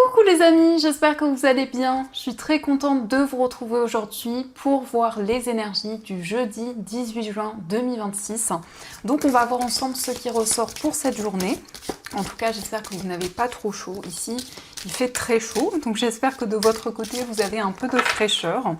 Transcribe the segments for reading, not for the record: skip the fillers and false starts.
Coucou les amis, j'espère que vous allez bien. Je suis très contente de vous retrouver aujourd'hui pour voir les énergies du jeudi 18 juin 2026. Donc on va voir ensemble ce qui ressort pour cette journée. En tout cas, j'espère que vous n'avez pas trop chaud ici. Il fait très chaud, donc j'espère que de votre côté, vous avez un peu de fraîcheur.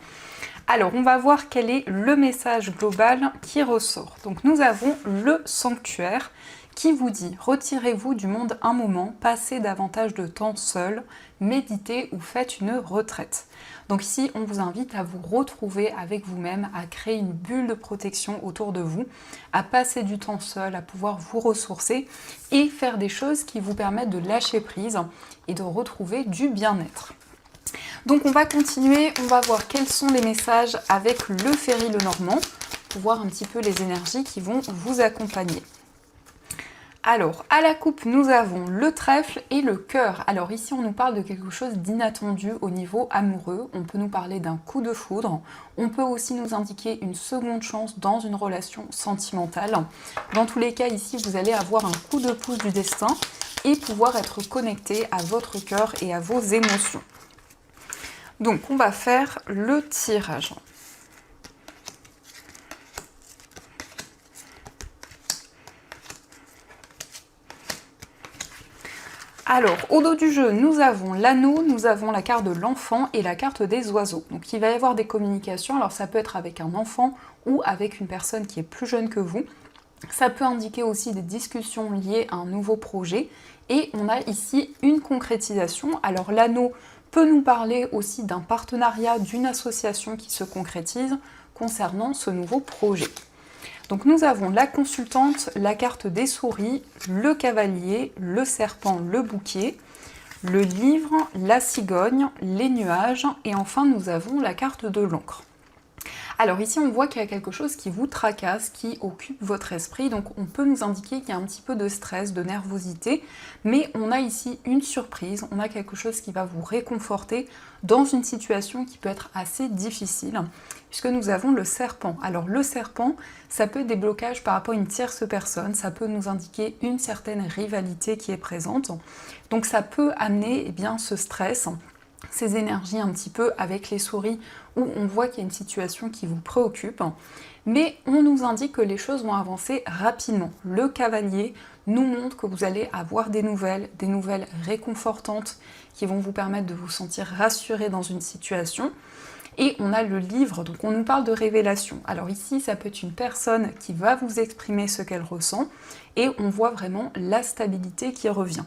Alors, on va voir quel est le message global qui ressort. Donc nous avons le sanctuaire qui vous dit « Retirez-vous du monde un moment, passez davantage de temps seul, méditez ou faites une retraite ». Donc ici, on vous invite à vous retrouver avec vous-même, à créer une bulle de protection autour de vous, à passer du temps seul, à pouvoir vous ressourcer et faire des choses qui vous permettent de lâcher prise et de retrouver du bien-être. Donc on va continuer, on va voir quels sont les messages avec le Ferry Lenormand, pour voir un petit peu les énergies qui vont vous accompagner. Alors, à la coupe, nous avons le trèfle et le cœur. Alors ici, on nous parle de quelque chose d'inattendu au niveau amoureux. On peut nous parler d'un coup de foudre. On peut aussi nous indiquer une seconde chance dans une relation sentimentale. Dans tous les cas, ici, vous allez avoir un coup de pouce du destin et pouvoir être connecté à votre cœur et à vos émotions. Donc, on va faire le tirage. Alors, au dos du jeu, nous avons l'anneau, nous avons la carte de l'enfant et la carte des oiseaux. Donc, il va y avoir des communications. Alors, ça peut être avec un enfant ou avec une personne qui est plus jeune que vous. Ça peut indiquer aussi des discussions liées à un nouveau projet. Et on a ici une concrétisation. Alors, l'anneau peut nous parler aussi d'un partenariat, d'une association qui se concrétise concernant ce nouveau projet. Donc nous avons la consultante, la carte des souris, le cavalier, le serpent, le bouquet, le livre, la cigogne, les nuages et enfin nous avons la carte de l'encre. Alors ici on voit qu'il y a quelque chose qui vous tracasse, qui occupe votre esprit, donc on peut nous indiquer qu'il y a un petit peu de stress, de nervosité, mais on a ici une surprise, on a quelque chose qui va vous réconforter dans une situation qui peut être assez difficile, puisque nous avons le serpent. Alors le serpent, ça peut être des blocages par rapport à une tierce personne, ça peut nous indiquer une certaine rivalité qui est présente, donc ça peut amener ce stress, ces énergies un petit peu avec les souris où on voit qu'il y a une situation qui vous préoccupe, mais on nous indique que les choses vont avancer rapidement. Le cavalier nous montre que vous allez avoir des nouvelles réconfortantes qui vont vous permettre de vous sentir rassuré dans une situation. Et on a le livre, donc on nous parle de révélation. Alors ici, ça peut être une personne qui va vous exprimer ce qu'elle ressent, et on voit vraiment la stabilité qui revient.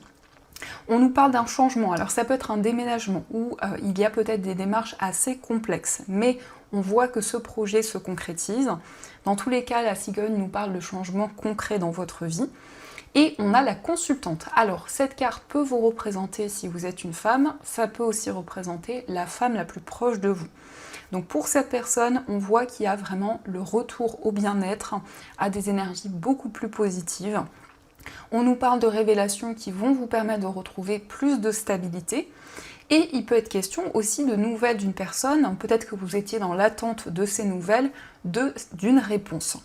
On nous parle d'un changement, alors ça peut être un déménagement où il y a peut-être des démarches assez complexes, mais on voit que ce projet se concrétise. Dans tous les cas, la cigogne nous parle de changements concrets dans votre vie. Et on a la consultante. Alors cette carte peut vous représenter si vous êtes une femme, ça peut aussi représenter la femme la plus proche de vous. Donc pour cette personne, on voit qu'il y a vraiment le retour au bien-être, à des énergies beaucoup plus positives. On nous parle de révélations qui vont vous permettre de retrouver plus de stabilité. Et il peut être question aussi de nouvelles d'une personne, peut-être que vous étiez dans l'attente de ces nouvelles, d'une réponse.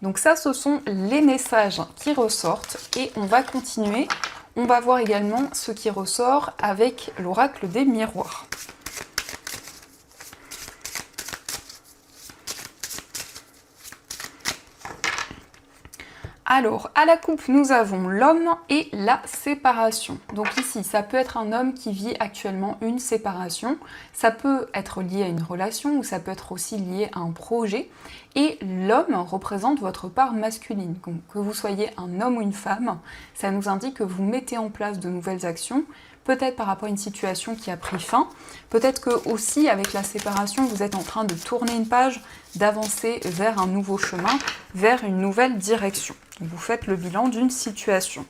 Donc ça, ce sont les messages qui ressortent et on va continuer. On va voir également ce qui ressort avec l'oracle des miroirs. Alors, à la coupe, nous avons l'homme et la séparation. Donc ici, ça peut être un homme qui vit actuellement une séparation, ça peut être lié à une relation ou ça peut être aussi lié à un projet. Et l'homme représente votre part masculine. Donc, que vous soyez un homme ou une femme, ça nous indique que vous mettez en place de nouvelles actions, peut-être par rapport à une situation qui a pris fin, peut-être que aussi avec la séparation, vous êtes en train de tourner une page, d'avancer vers un nouveau chemin, vers une nouvelle direction. Donc, vous faites le bilan d'une situation.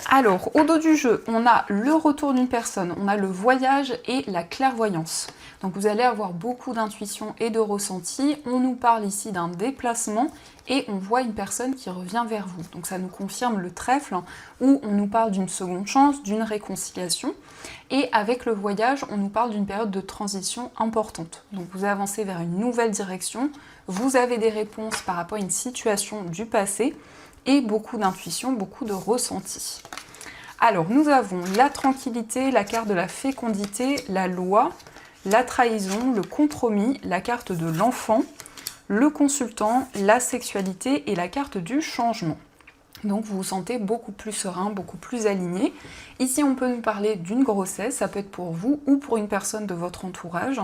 Alors, au dos du jeu, on a le retour d'une personne, on a le voyage et la clairvoyance. Donc vous allez avoir beaucoup d'intuition et de ressenti. On nous parle ici d'un déplacement et on voit une personne qui revient vers vous. Donc ça nous confirme le trèfle où on nous parle d'une seconde chance, d'une réconciliation. Et avec le voyage, on nous parle d'une période de transition importante. Donc vous avancez vers une nouvelle direction, vous avez des réponses par rapport à une situation du passé et beaucoup d'intuition, beaucoup de ressenti. Alors nous avons la tranquillité, la carte de la fécondité, la loi, la trahison, le compromis, la carte de l'enfant, le consultant, la sexualité et la carte du changement. Donc vous vous sentez beaucoup plus serein, beaucoup plus aligné. Ici on peut nous parler d'une grossesse, ça peut être pour vous ou pour une personne de votre entourage.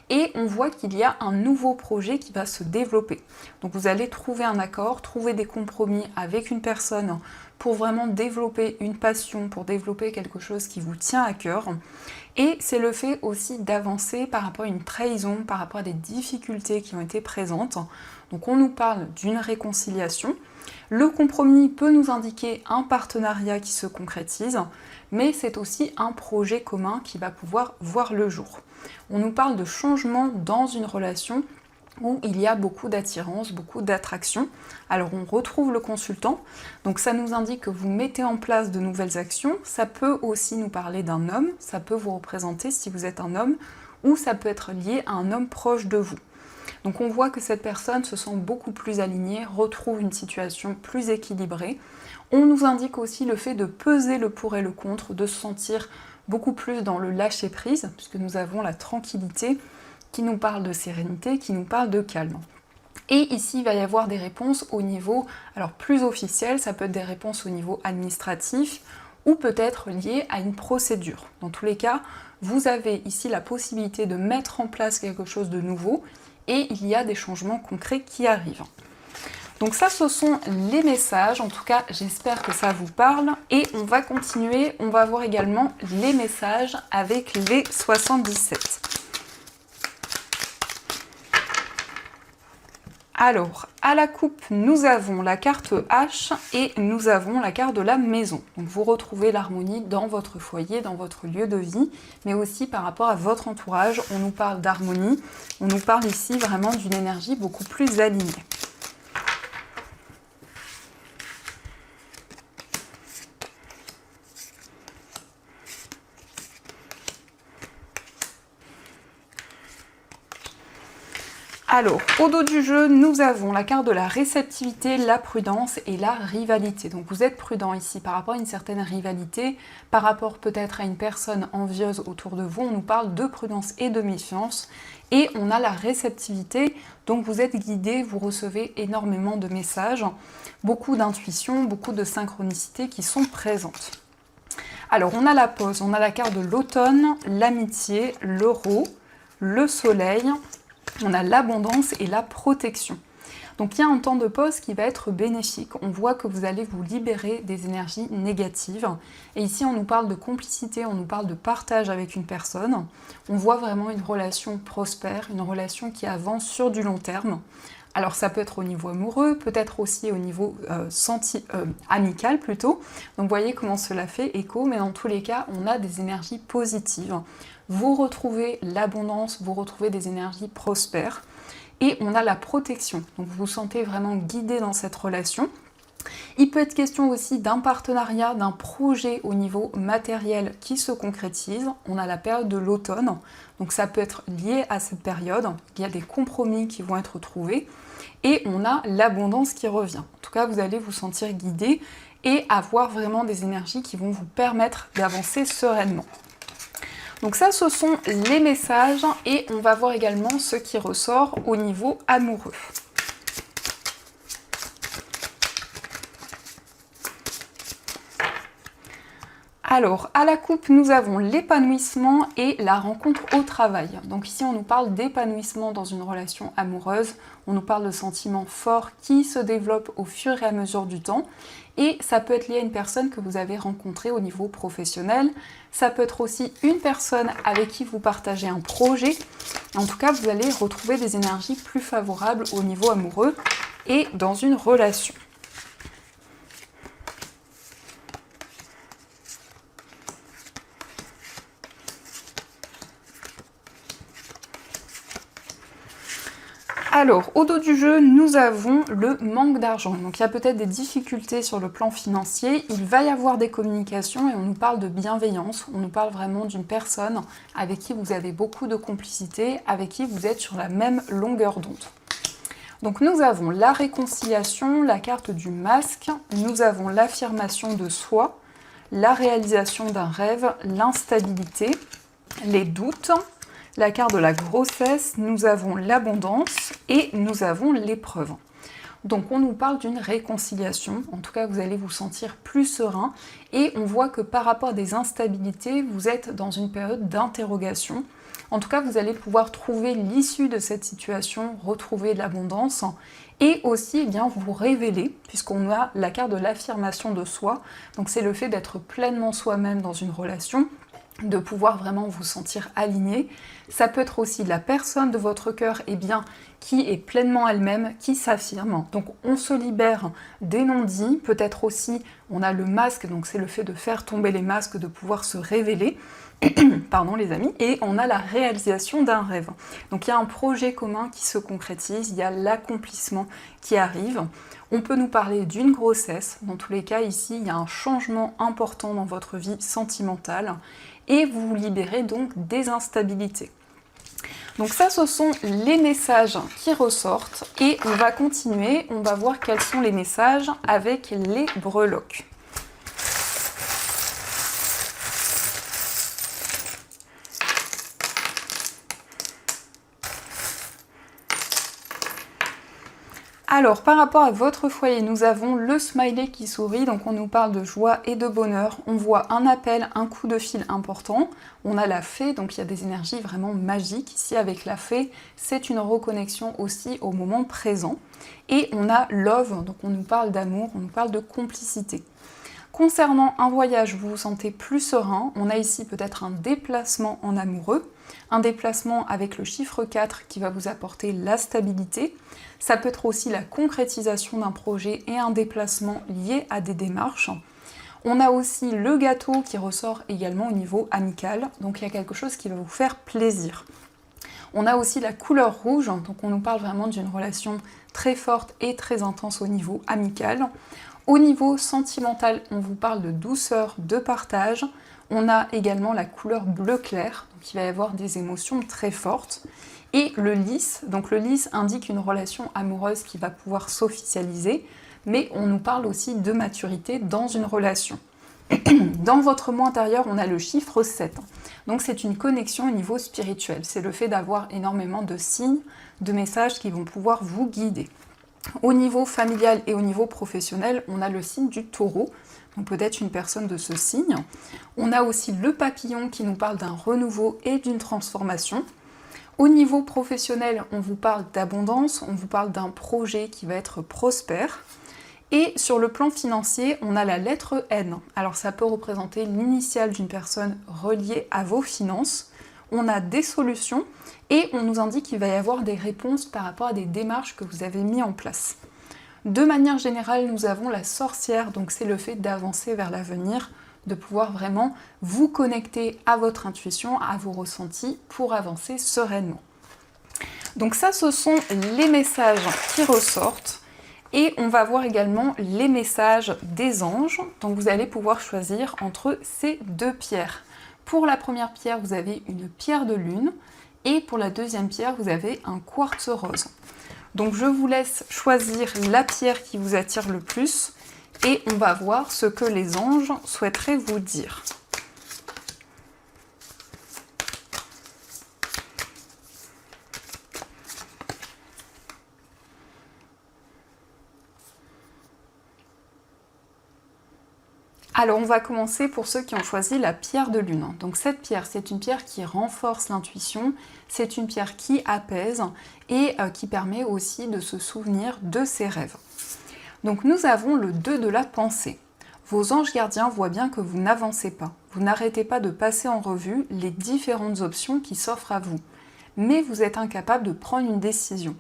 Et on voit qu'il y a un nouveau projet qui va se développer. Donc vous allez trouver un accord, trouver des compromis avec une personne pour vraiment développer une passion, pour développer quelque chose qui vous tient à cœur. Et c'est le fait aussi d'avancer par rapport à une trahison, par rapport à des difficultés qui ont été présentes. Donc on nous parle d'une réconciliation. Le compromis peut nous indiquer un partenariat qui se concrétise, mais c'est aussi un projet commun qui va pouvoir voir le jour. On nous parle de changement dans une relation où il y a beaucoup d'attirance, beaucoup d'attraction. Alors on retrouve le consultant, donc ça nous indique que vous mettez en place de nouvelles actions. Ça peut aussi nous parler d'un homme, ça peut vous représenter si vous êtes un homme, ou ça peut être lié à un homme proche de vous. Donc on voit que cette personne se sent beaucoup plus alignée, retrouve une situation plus équilibrée. On nous indique aussi le fait de peser le pour et le contre, de se sentir beaucoup plus dans le lâcher-prise, puisque nous avons la tranquillité qui nous parle de sérénité, qui nous parle de calme. Et ici, il va y avoir des réponses au niveau, alors plus officiel, ça peut être des réponses au niveau administratif, ou peut-être liées à une procédure. Dans tous les cas, vous avez ici la possibilité de mettre en place quelque chose de nouveau, et il y a des changements concrets qui arrivent. Donc ça, ce sont les messages. En tout cas, j'espère que ça vous parle. Et on va continuer, on va voir également les messages avec les 77. Alors, à la coupe, nous avons la carte H et nous avons la carte de la maison. Donc vous retrouvez l'harmonie dans votre foyer, dans votre lieu de vie, mais aussi par rapport à votre entourage. On nous parle d'harmonie, on nous parle ici vraiment d'une énergie beaucoup plus alignée. Alors, au dos du jeu, nous avons la carte de la réceptivité, la prudence et la rivalité. Donc vous êtes prudent ici par rapport à une certaine rivalité, par rapport peut-être à une personne envieuse autour de vous. On nous parle de prudence et de méfiance. Et on a la réceptivité, donc vous êtes guidé, vous recevez énormément de messages, beaucoup d'intuition, beaucoup de synchronicité qui sont présentes. Alors on a la pause, on a la carte de l'automne, l'amitié, l'euro, le soleil. On a l'abondance et la protection. Donc il y a un temps de pause qui va être bénéfique. On voit que vous allez vous libérer des énergies négatives. Et ici, on nous parle de complicité, on nous parle de partage avec une personne. On voit vraiment une relation prospère, une relation qui avance sur du long terme. Alors ça peut être au niveau amoureux, peut-être aussi au niveau amical plutôt. Donc vous voyez comment cela fait écho, mais dans tous les cas, on a des énergies positives. Vous retrouvez l'abondance, vous retrouvez des énergies prospères. Et on a la protection, donc vous vous sentez vraiment guidé dans cette relation. Il peut être question aussi d'un partenariat, d'un projet au niveau matériel qui se concrétise. On a la période de l'automne, donc ça peut être lié à cette période. Il y a des compromis qui vont être trouvés. Et on a l'abondance qui revient. En tout cas, vous allez vous sentir guidé et avoir vraiment des énergies qui vont vous permettre d'avancer sereinement. Donc ça, ce sont les messages et on va voir également ce qui ressort au niveau amoureux. Alors, à la coupe, nous avons l'épanouissement et la rencontre au travail. Donc ici, on nous parle d'épanouissement dans une relation amoureuse. On nous parle de sentiments forts qui se développent au fur et à mesure du temps. Et ça peut être lié à une personne que vous avez rencontrée au niveau professionnel. Ça peut être aussi une personne avec qui vous partagez un projet. En tout cas, vous allez retrouver des énergies plus favorables au niveau amoureux et dans une relation. Alors, au dos du jeu, nous avons le manque d'argent. Donc il y a peut-être des difficultés sur le plan financier, il va y avoir des communications et on nous parle de bienveillance, on nous parle vraiment d'une personne avec qui vous avez beaucoup de complicité, avec qui vous êtes sur la même longueur d'onde. Donc nous avons la réconciliation, la carte du masque, nous avons l'affirmation de soi, la réalisation d'un rêve, l'instabilité, les doutes, la carte de la grossesse, nous avons l'abondance et nous avons l'épreuve. Donc on nous parle d'une réconciliation, en tout cas vous allez vous sentir plus serein et on voit que par rapport à des instabilités, vous êtes dans une période d'interrogation. En tout cas vous allez pouvoir trouver l'issue de cette situation, retrouver de l'abondance et aussi vous révéler, puisqu'on a la carte de l'affirmation de soi, donc c'est le fait d'être pleinement soi-même dans une relation, de pouvoir vraiment vous sentir aligné. Ça peut être aussi la personne de votre cœur qui est pleinement elle-même, qui s'affirme. Donc on se libère des non-dits, peut-être aussi on a le masque, donc c'est le fait de faire tomber les masques, de pouvoir se révéler, pardon les amis, et on a la réalisation d'un rêve. Donc il y a un projet commun qui se concrétise, il y a l'accomplissement qui arrive. On peut nous parler d'une grossesse, dans tous les cas ici il y a un changement important dans votre vie sentimentale, et vous vous libérez donc des instabilités. Donc ça, ce sont les messages qui ressortent, et on va continuer, on va voir quels sont les messages avec les breloques. Alors, par rapport à votre foyer, nous avons le smiley qui sourit, donc on nous parle de joie et de bonheur. On voit un appel, un coup de fil important. On a la fée, donc il y a des énergies vraiment magiques. Ici, avec la fée, c'est une reconnexion aussi au moment présent. Et on a love, donc on nous parle d'amour, on nous parle de complicité. Concernant un voyage, vous vous sentez plus serein. On a ici peut-être un déplacement en amoureux, un déplacement avec le chiffre 4 qui va vous apporter la stabilité. Ça peut être aussi la concrétisation d'un projet et un déplacement lié à des démarches. On a aussi le gâteau qui ressort également au niveau amical, donc il y a quelque chose qui va vous faire plaisir. On a aussi la couleur rouge, donc on nous parle vraiment d'une relation très forte et très intense au niveau amical. Au niveau sentimental, on vous parle de douceur, de partage. On a également la couleur bleu clair, donc il va y avoir des émotions très fortes. Et le lys, donc le lys indique une relation amoureuse qui va pouvoir s'officialiser, mais on nous parle aussi de maturité dans une relation. Dans votre moi intérieur, on a le chiffre 7. Donc c'est une connexion au niveau spirituel. C'est le fait d'avoir énormément de signes, de messages qui vont pouvoir vous guider. Au niveau familial et au niveau professionnel, on a le signe du taureau, donc peut-être une personne de ce signe. On a aussi le papillon qui nous parle d'un renouveau et d'une transformation. Au niveau professionnel, on vous parle d'abondance, on vous parle d'un projet qui va être prospère. Et sur le plan financier, on a la lettre N. Alors ça peut représenter l'initiale d'une personne reliée à vos finances. On a des solutions et on nous indique qu'il va y avoir des réponses par rapport à des démarches que vous avez mis en place. De manière générale, nous avons la sorcière, donc c'est le fait d'avancer vers l'avenir, de pouvoir vraiment vous connecter à votre intuition, à vos ressentis pour avancer sereinement. Donc ça, ce sont les messages qui ressortent. Et on va voir également les messages des anges. Donc vous allez pouvoir choisir entre ces deux pierres. Pour la première pierre, vous avez une pierre de lune. Et pour la deuxième pierre, vous avez un quartz rose. Donc je vous laisse choisir la pierre qui vous attire le plus. Et on va voir ce que les anges souhaiteraient vous dire. Alors on va commencer pour ceux qui ont choisi la pierre de lune. Donc cette pierre, c'est une pierre qui renforce l'intuition, c'est une pierre qui apaise et qui permet aussi de se souvenir de ses rêves. Donc nous avons le 2 de la pensée. Vos anges gardiens voient bien que vous n'avancez pas. Vous n'arrêtez pas de passer en revue les différentes options qui s'offrent à vous. Mais vous êtes incapable de prendre une décision.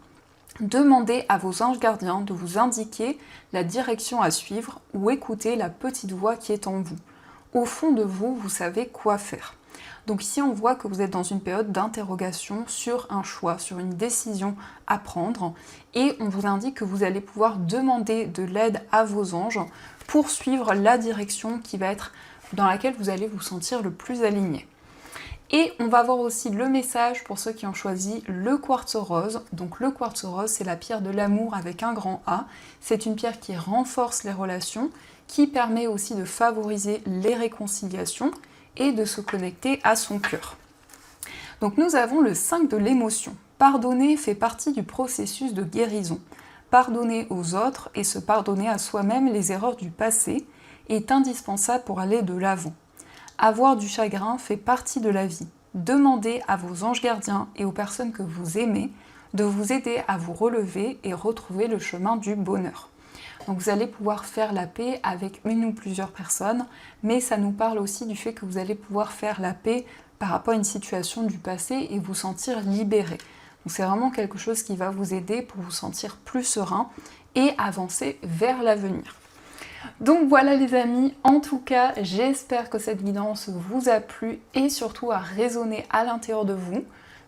Demandez à vos anges gardiens de vous indiquer la direction à suivre ou écoutez la petite voix qui est en vous. Au fond de vous, vous savez quoi faire. Donc ici, on voit que vous êtes dans une période d'interrogation sur un choix, sur une décision à prendre, et on vous indique que vous allez pouvoir demander de l'aide à vos anges pour suivre la direction qui va être dans laquelle vous allez vous sentir le plus aligné. Et on va voir aussi le message pour ceux qui ont choisi le quartz rose. Donc le quartz rose, c'est la pierre de l'amour avec un grand A. C'est une pierre qui renforce les relations, qui permet aussi de favoriser les réconciliations et de se connecter à son cœur. Donc nous avons le 5 de l'émotion. Pardonner fait partie du processus de guérison. Pardonner aux autres et se pardonner à soi-même les erreurs du passé est indispensable pour aller de l'avant. Avoir du chagrin fait partie de la vie. Demandez à vos anges gardiens et aux personnes que vous aimez de vous aider à vous relever et retrouver le chemin du bonheur. Donc vous allez pouvoir faire la paix avec une ou plusieurs personnes, mais ça nous parle aussi du fait que vous allez pouvoir faire la paix par rapport à une situation du passé et vous sentir libéré. Donc c'est vraiment quelque chose qui va vous aider pour vous sentir plus serein et avancer vers l'avenir. Donc voilà les amis, en tout cas j'espère que cette guidance vous a plu et surtout a résonné à l'intérieur de vous.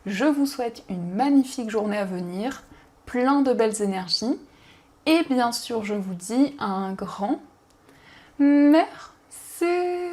Je vous souhaite une magnifique journée à venir, plein de belles énergies et bien sûr je vous dis un grand merci.